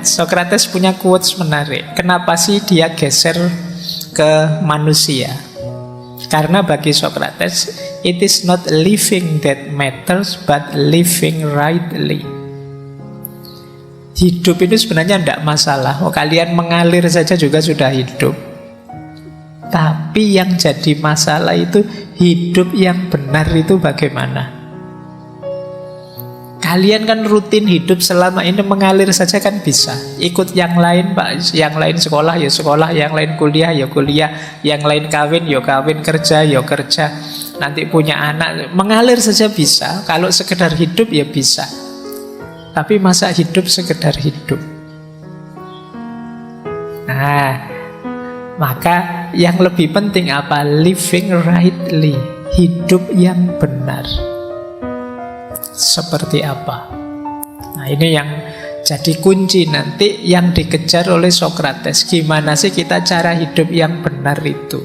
Socrates punya quotes menarik. Kenapa sih dia geser ke manusia? Karena bagi Socrates, it is not living that matters, but living rightly. Hidup itu sebenarnya tidak masalah. Kalian mengalir saja juga sudah hidup. Tapi yang jadi masalah itu hidup yang benar itu bagaimana? Kalian kan rutin hidup selama ini mengalir saja kan bisa. Ikut yang lain Pak, yang lain sekolah ya sekolah, yang lain kuliah ya kuliah, yang lain kawin ya kawin, kerja ya kerja. Nanti punya anak, mengalir saja bisa. Kalau sekedar hidup ya bisa. Tapi masa hidup sekedar hidup? Nah, maka yang lebih penting apa? Living rightly, hidup yang benar. Seperti apa? Nah, ini yang jadi kunci nanti yang dikejar oleh Socrates. Gimana sih kita cara hidup yang benar itu?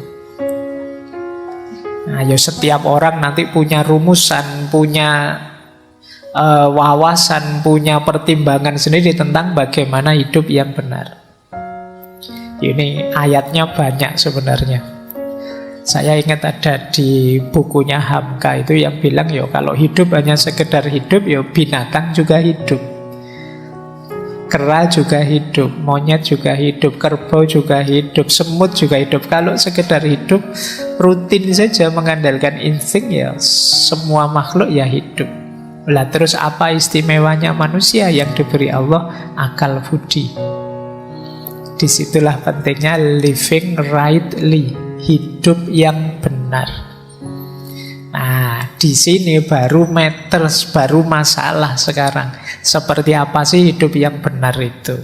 Nah, ya setiap orang nanti punya rumusan, punya wawasan, punya pertimbangan sendiri tentang bagaimana hidup yang benar. Ini ayatnya banyak sebenarnya. Saya ingat ada di bukunya Hamka itu yang bilang ya kalau hidup hanya sekedar hidup ya binatang juga hidup, kera juga hidup, monyet juga hidup, kerbau juga hidup, semut juga hidup. Kalau sekedar hidup rutin saja mengandalkan insting ya semua makhluk ya hidup. Lah terus apa istimewanya manusia yang diberi Allah? Akal budi. Disitulah pentingnya living rightly, hidup yang benar. Nah, di sini baru matters, baru masalah sekarang. Seperti apa sih hidup yang benar itu?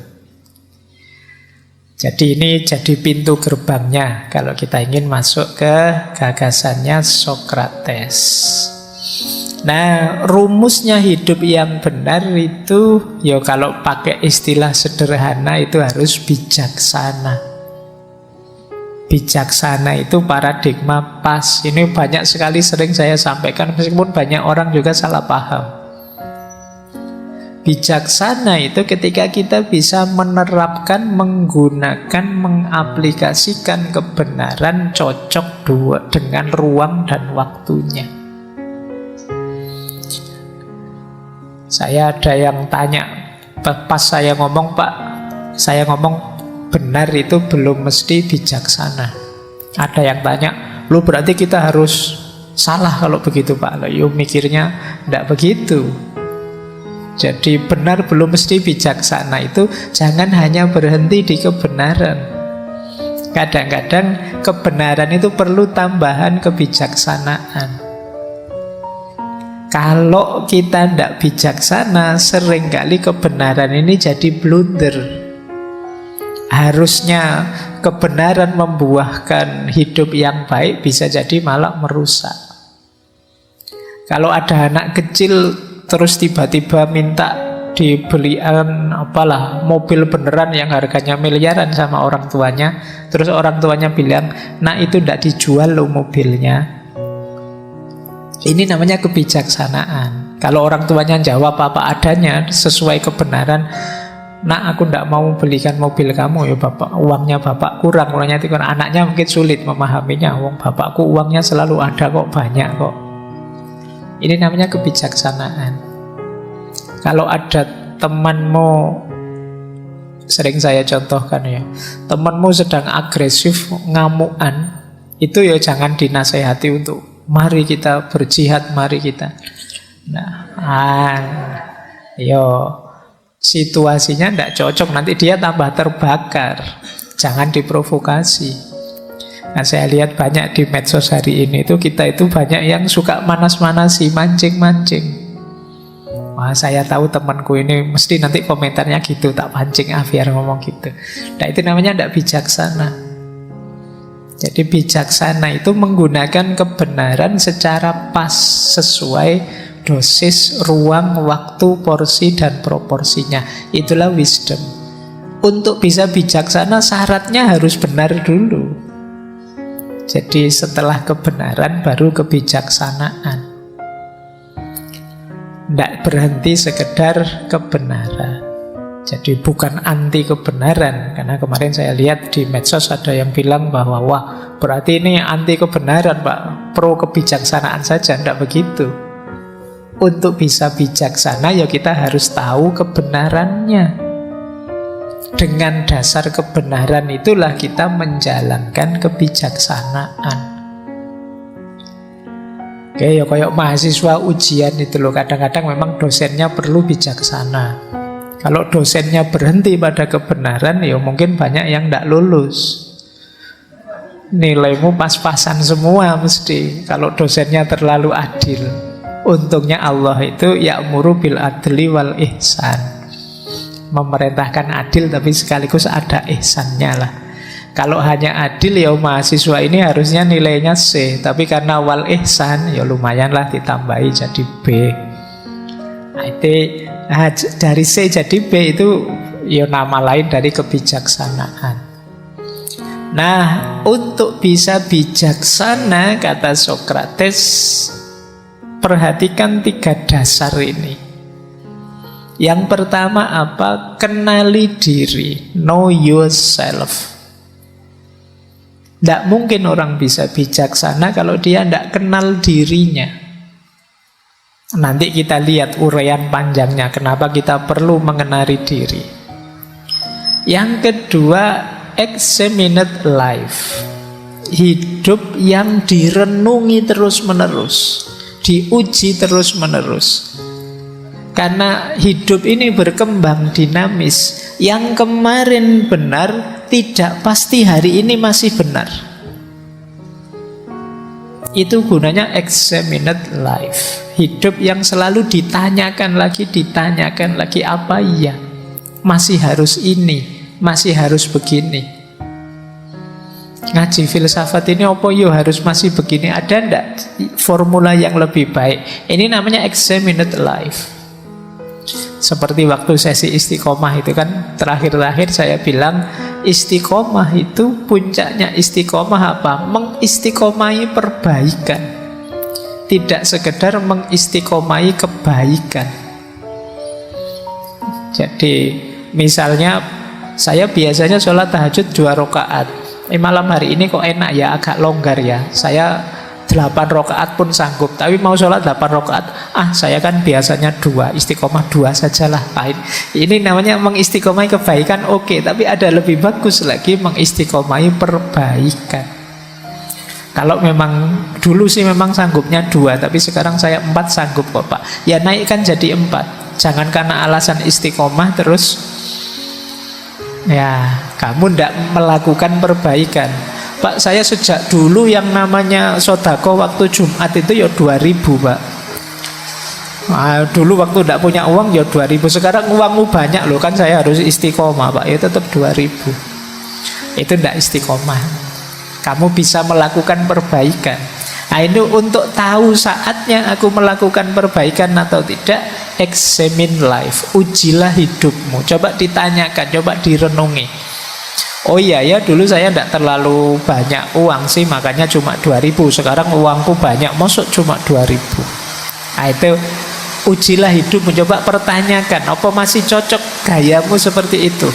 Jadi ini jadi pintu gerbangnya kalau kita ingin masuk ke gagasannya Socrates. Nah, rumusnya hidup yang benar itu ya kalau pakai istilah sederhana itu harus bijaksana. Bijaksana itu paradigma pas. Ini banyak sekali sering saya sampaikan meskipun banyak orang juga salah paham. Bijaksana itu ketika kita bisa menerapkan, menggunakan, mengaplikasikan kebenaran cocok dengan ruang dan waktunya. Saya ada yang tanya, pas saya ngomong Pak, saya ngomong benar itu belum mesti bijaksana. Ada yang tanya, lu berarti kita harus salah kalau begitu Pak. Yo mikirnya enggak begitu. Jadi benar belum mesti bijaksana itu jangan hanya berhenti di kebenaran. Kadang-kadang kebenaran itu perlu tambahan kebijaksanaan. Kalau kita tidak bijaksana, seringkali kebenaran ini jadi blunder. Harusnya kebenaran membuahkan hidup yang baik, bisa jadi malah merusak. Kalau ada anak kecil terus tiba-tiba minta dibelikan mobil beneran yang harganya miliaran sama orang tuanya, terus orang tuanya bilang, nah itu tidak dijual loh mobilnya. Ini namanya kebijaksanaan. Kalau orang tuanya jawab apa adanya sesuai kebenaran, nah aku tidak mau belikan mobil kamu ya bapak, uangnya bapak kurang, uangnya itu kurang. Anaknya mungkin sulit memahaminya, bapakku uangnya selalu ada kok, banyak kok. Ini namanya kebijaksanaan. Kalau ada temanmu, sering saya contohkan ya, temanmu sedang agresif, ngamuan, itu ya jangan dinasehati untuk mari kita berjihad, mari kita. Situasinya tidak cocok, nanti dia tambah terbakar. Jangan diprovokasi. Nah, saya lihat banyak di medsos hari ini itu kita itu banyak yang suka manas-manasi, mancing-mancing. Wah, saya tahu temanku ini mesti nanti komentarnya gitu, tak pancing biar ngomong gitu. Nah, itu namanya tidak bijaksana. Jadi bijaksana itu menggunakan kebenaran secara pas, sesuai dosis, ruang, waktu, porsi, dan proporsinya. Itulah wisdom. Untuk bisa bijaksana syaratnya harus benar dulu. Jadi setelah kebenaran baru kebijaksanaan. Tidak berhenti sekedar kebenaran. Jadi bukan anti kebenaran. Karena kemarin saya lihat di medsos ada yang bilang bahwa wah, berarti ini anti kebenaran Pak, pro kebijaksanaan saja. Tidak begitu. Untuk bisa bijaksana ya kita harus tahu kebenarannya. Dengan dasar kebenaran itulah kita menjalankan kebijaksanaan. Oke, ya kayak mahasiswa ujian itu loh, kadang-kadang memang dosennya perlu bijaksana. Kalau dosennya berhenti pada kebenaran, ya mungkin banyak yang tidak lulus. Nilaimu pas-pasan semua mesti, kalau dosennya terlalu adil. Untungnya Allah itu ya'muru bil adli wal ihsan, memerintahkan adil tapi sekaligus ada ihsannya lah. Kalau hanya adil ya mahasiswa ini harusnya nilainya C, tapi karena wal ihsan ya lumayan lah ditambahi jadi B. Nah, itu dari C jadi B itu ya nama lain dari kebijaksanaan. Nah, untuk bisa bijaksana, kata Sokrates, perhatikan 3 dasar ini. Yang pertama apa? Kenali diri, know yourself. Tidak mungkin orang bisa bijaksana kalau dia tidak kenal dirinya. Nanti kita lihat uraian panjangnya kenapa kita perlu mengenali diri. Yang kedua, examined life. Hidup yang direnungi terus-menerus, diuji terus-menerus. Karena hidup ini berkembang dinamis. Yang kemarin benar tidak pasti hari ini masih benar. Itu gunanya examined life. Hidup yang selalu ditanyakan lagi apa iya? Masih harus ini, masih harus begini. Ngaji filsafat ini apa yo harus masih begini? Ada ndak formula yang lebih baik? Ini namanya examined life. Seperti waktu sesi istiqomah itu kan terakhir-terakhir saya bilang istiqomah itu puncaknya istiqomah apa? Mengistiqomahi perbaikan. Tidak sekedar mengistiqomahi kebaikan. Jadi misalnya saya biasanya sholat tahajud 2 rakaat. Malam hari ini kok enak ya, agak longgar ya. Saya 8 rakaat pun sanggup, tapi mau sholat 8 rakaat, saya kan biasanya 2, istiqomah 2 sajalah. Ini namanya mengistiqomahi kebaikan, oke, tapi ada lebih bagus lagi mengistiqomahi perbaikan. Kalau memang dulu sih memang sanggupnya 2, tapi sekarang saya 4 sanggup kok Pak. Ya naikkan jadi 4. Jangan karena alasan istiqomah terus ya kamu tidak melakukan perbaikan. Pak, saya sejak dulu yang namanya sodako waktu Jumat itu ya 2.000 Pak. Dulu waktu tidak punya uang ya 2.000. Sekarang uangmu banyak loh, kan saya harus istiqomah Pak. Ya tetap 2.000. Itu tidak istiqomah. Kamu bisa melakukan perbaikan. Nah ini untuk tahu saatnya aku melakukan perbaikan atau tidak, examine life. Ujilah hidupmu. Coba ditanyakan, coba direnungi. Oh iya ya, dulu saya tidak terlalu banyak uang sih, makanya cuma 2.000. Sekarang uangku banyak, masuk cuma 2.000. Nah itu ujilah hidup, mencoba pertanyakan, apa masih cocok gayamu seperti itu?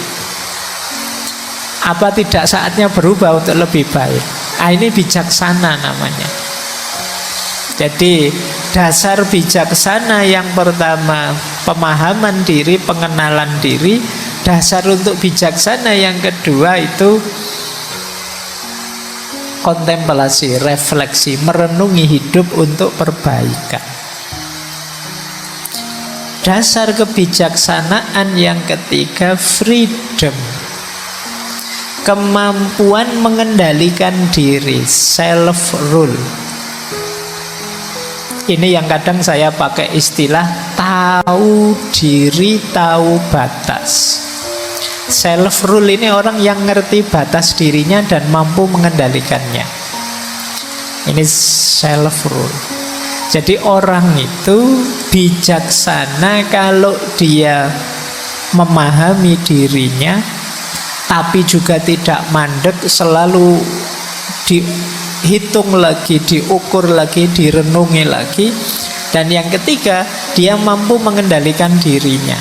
Apa tidak saatnya berubah untuk lebih baik? Nah ini bijaksana namanya. Jadi dasar bijaksana yang pertama pemahaman diri, pengenalan diri. Dasar untuk bijaksana yang kedua itu kontemplasi, refleksi, merenungi hidup untuk perbaikan. Dasar kebijaksanaan yang ketiga freedom, kemampuan mengendalikan diri, self rule. Ini yang kadang saya pakai istilah tahu diri, tahu batas. Self rule ini orang yang ngerti batas dirinya dan mampu mengendalikannya. Ini self rule. Jadi orang itu bijaksana kalau dia memahami dirinya, tapi juga tidak mandek, selalu dihitung lagi, diukur lagi, direnungi lagi. Dan yang ketiga, dia mampu mengendalikan dirinya.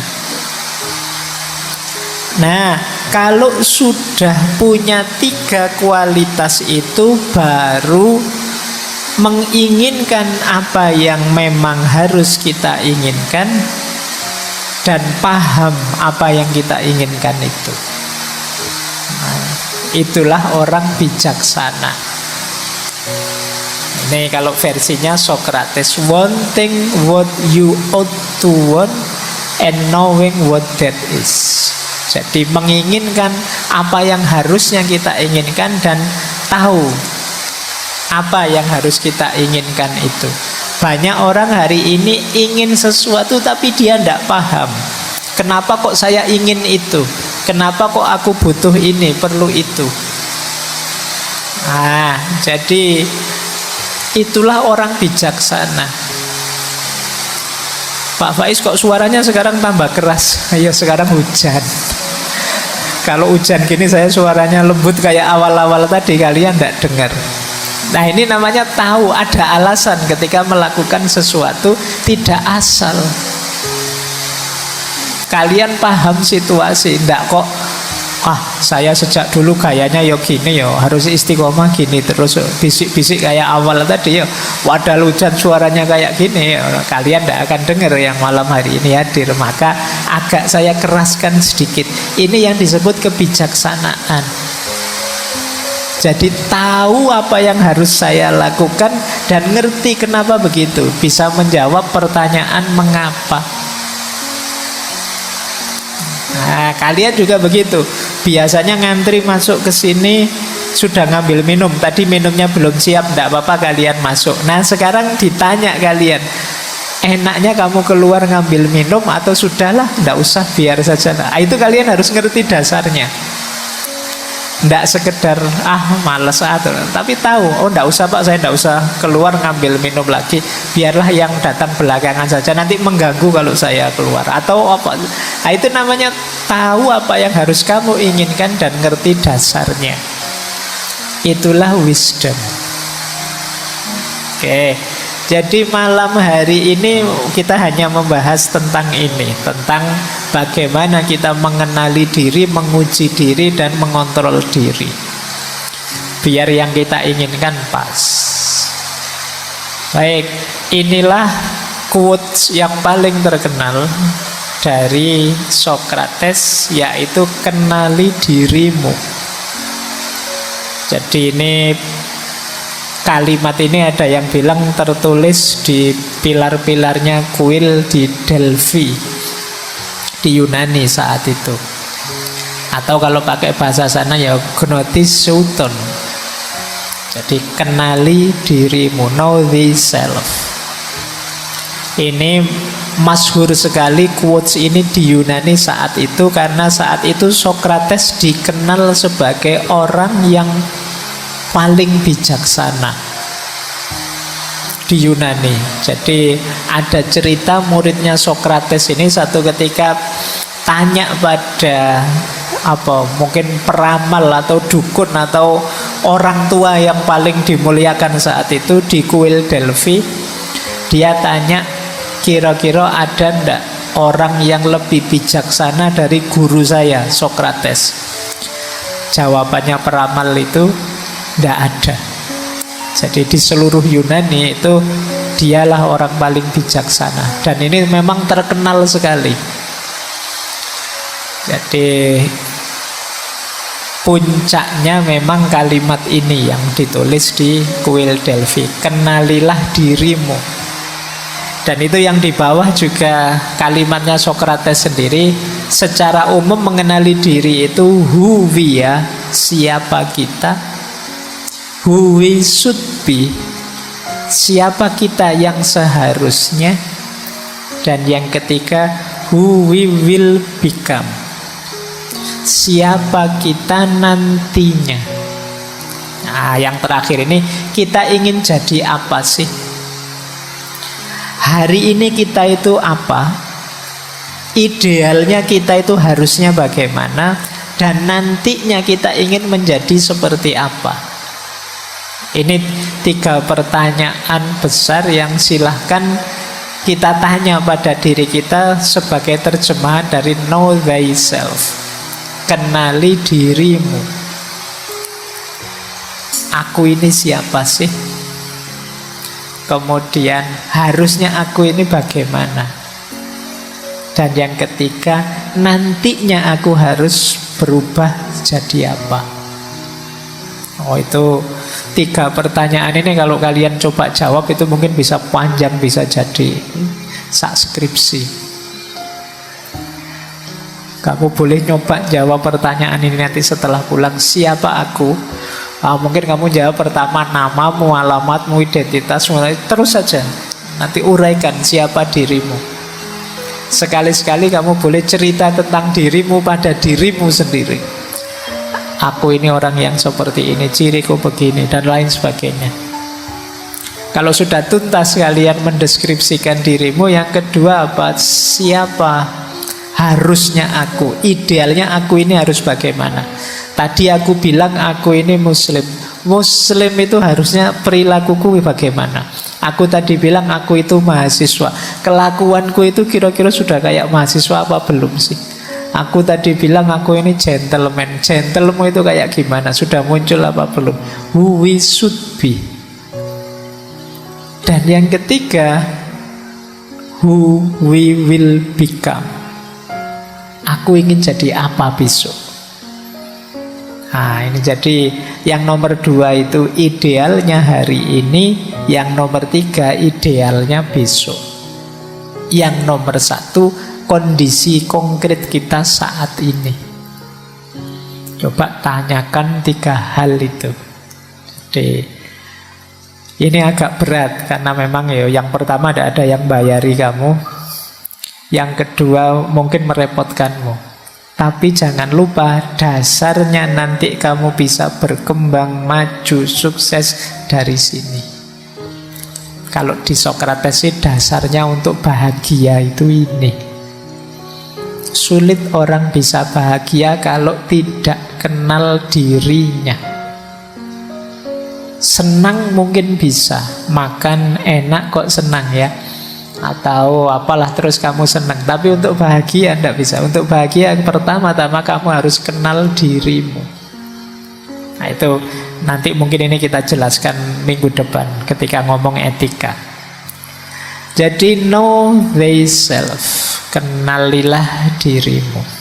Nah, kalau sudah punya 3 kualitas itu, baru menginginkan apa yang memang harus kita inginkan dan paham apa yang kita inginkan itu. Nah, itulah orang bijaksana. Ini kalau versinya Socrates, wanting what you ought to want and knowing what that is. Jadi menginginkan apa yang harusnya kita inginkan dan tahu apa yang harus kita inginkan itu. Banyak orang hari ini ingin sesuatu tapi dia tidak paham. Kenapa kok saya ingin itu? Kenapa kok aku butuh ini, perlu itu? Nah, jadi itulah orang bijaksana. Pak Faiz kok suaranya sekarang tambah keras? Ya sekarang hujan. Kalau hujan gini saya suaranya lembut kayak awal-awal tadi, kalian tidak dengar. Nah, ini namanya tahu ada alasan ketika melakukan sesuatu, tidak asal. Kalian paham situasi, tidak kok saya sejak dulu gayanya yo gini yo, harus istiqomah gini terus bisik-bisik kayak awal tadi yo. Padahal hujan suaranya kayak gini yo. Kalian tidak akan dengar yang malam hari ini hadir. Maka agak saya keraskan sedikit. Ini yang disebut kebijaksanaan. Jadi tahu apa yang harus saya lakukan dan ngerti kenapa begitu, bisa menjawab pertanyaan mengapa. Nah, kalian juga begitu. Biasanya ngantri masuk ke sini sudah ngambil minum. Tadi minumnya belum siap, tidak apa-apa kalian masuk. Nah, sekarang ditanya kalian, enaknya kamu keluar ngambil minum atau sudahlah, tidak usah, biar saja. Nah, itu kalian harus ngerti dasarnya. Tidak sekedar males tapi tahu, tidak usah Pak, saya tidak usah keluar ngambil minum lagi, biarlah yang datang belakangan saja, nanti mengganggu kalau saya keluar atau apa. Nah, itu namanya tahu apa yang harus kamu inginkan dan ngerti dasarnya. Itulah wisdom. Oke. Jadi malam hari ini kita hanya membahas tentang ini, tentang bagaimana kita mengenali diri, menguji diri, dan mengontrol diri, biar yang kita inginkan pas. Baik, inilah quotes yang paling terkenal dari Socrates, yaitu kenali dirimu. Jadi ini kalimat ini ada yang bilang tertulis di pilar-pilarnya kuil di Delphi di Yunani saat itu. Atau kalau pakai bahasa sana ya Gnotis Souton. Jadi kenali dirimu, know thyself. Ini masyhur sekali quotes ini di Yunani saat itu, karena saat itu Socrates dikenal sebagai orang yang paling bijaksana di Yunani. Jadi ada cerita muridnya Socrates ini satu ketika tanya pada mungkin peramal atau dukun atau orang tua yang paling dimuliakan saat itu di kuil Delphi. Dia tanya, kira-kira ada ndak orang yang lebih bijaksana dari guru saya Socrates? Jawabannya peramal itu, tidak ada. Jadi di seluruh Yunani itu dialah orang paling bijaksana. Dan ini memang terkenal sekali. Jadi puncaknya memang kalimat ini yang ditulis di kuil Delphi, kenalilah dirimu. Dan itu yang di bawah juga kalimatnya Socrates sendiri. Secara umum mengenali diri itu who we are, siapa kita. Who we should be, siapa kita yang seharusnya. Dan yang ketiga, who we will become, siapa kita nantinya. Nah, yang terakhir ini, kita ingin jadi apa sih? Hari ini kita itu apa? Idealnya kita itu harusnya bagaimana? Dan nantinya kita ingin menjadi seperti apa? Ini 3 pertanyaan besar yang silahkan kita tanya pada diri kita sebagai terjemahan dari know thyself. kenali dirimu. Aku ini siapa sih? Kemudian harusnya aku ini bagaimana? Dan yang ketiga, nantinya aku harus berubah jadi apa? Oh, itu 3 pertanyaan ini kalau kalian coba jawab itu mungkin bisa panjang, bisa jadi sak skripsi. Kamu boleh nyoba jawab pertanyaan ini nanti setelah pulang. Siapa aku? Mungkin kamu jawab pertama namamu, alamatmu, identitas, terus saja. Nanti uraikan siapa dirimu. Sekali-sekali kamu boleh cerita tentang dirimu pada dirimu sendiri. Aku ini orang yang seperti ini, ciriku begini, dan lain sebagainya. Kalau sudah tuntas kalian mendeskripsikan dirimu, yang kedua apa? Siapa harusnya aku? Idealnya aku ini harus bagaimana? Tadi aku bilang aku ini muslim. Muslim itu harusnya perilakuku bagaimana? Aku tadi bilang aku itu mahasiswa. Kelakuanku itu kira-kira sudah kayak mahasiswa apa belum sih? Aku tadi bilang aku ini gentleman. Gentleman itu kayak gimana? Sudah muncul apa belum? Who we should be. Dan yang ketiga, who we will become. Aku ingin jadi apa besok? Nah, ini jadi yang nomor 2 itu idealnya hari ini, yang nomor 3 idealnya besok. Yang nomor 1 kondisi konkret kita saat ini. Coba tanyakan 3 hal itu. Jadi ini agak berat karena memang ya, yang pertama ada yang bayari kamu, yang kedua mungkin merepotkanmu. Tapi jangan lupa dasarnya nanti kamu bisa berkembang, maju, sukses dari sini. Kalau di Socrates sih dasarnya untuk bahagia itu ini. Sulit orang bisa bahagia kalau tidak kenal dirinya. Senang mungkin bisa, makan enak kok senang ya, atau apalah terus kamu senang. Tapi untuk bahagia tidak bisa. Untuk bahagia pertama-tama kamu harus kenal dirimu. Nah itu nanti mungkin ini kita jelaskan minggu depan ketika ngomong etika. Jadi know thyself, kenalilah dirimu.